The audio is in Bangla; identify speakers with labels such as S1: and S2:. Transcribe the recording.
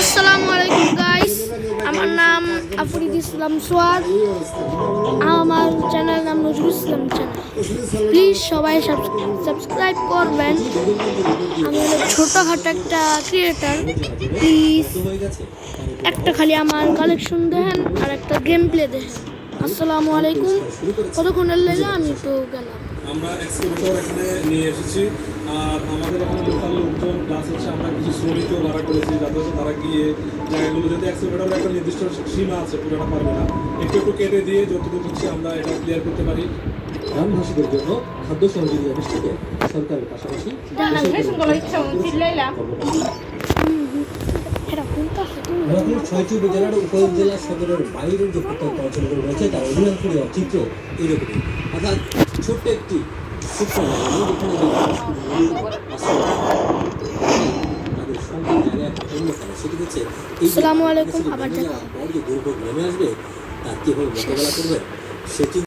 S1: আসসালামু আলাইকুম গাইস, আমার নাম আফরিদ ইসলাম সোয়াদ। আমার চ্যানেল নাম নজরুল ইসলাম চ্যানেল। প্লিজ সবাই সাবস্ক্রাইব করবেন। আমি অনেক ছোটোখাটো একটা ক্রিয়েটার। প্লিজ একটা খালি আমার কালেকশন দেখেন আর একটা গেম প্লে দেখেন। আসসালামু আলাইকুম। কতক্ষণের লেগে আমি তো গেলাম।
S2: আমরা এক্সকেভেটর এখানে নিয়ে এসেছি আর আমাদের এখানে লোকাল লোকজন প্লাস হচ্ছে আমরা কিছু শ্রমিকও ভাড়া করেছি যাতে হচ্ছে তারা গিয়ে জায়গাগুলো যদি এক্সকেভেটরের একটা নির্দিষ্ট সীমা আছে পুরোটা পারবে না, একটু একটু কেটে দিয়ে যতটুকু হচ্ছে আমরা এটা ক্লিয়ার করতে পারি।
S3: গ্রামবাসীদের জন্য খাদ্য সহযোগী অফিস থেকে সরকারের পাশাপাশি রংপুর ৬টি উপজেলার উপজেলা সদরের বাইরের যে প্রত্যন্ত অঞ্চলগুলো রয়েছে তার অধিকাংশই চিত্র এইরকমই, অর্থাৎ ছোট্ট একটি
S1: আসসালামু আলাইকুম। আবার
S3: দুর্ভোগ নেমে আসবে তার কিভাবে মোকাবেলা করবে সেটি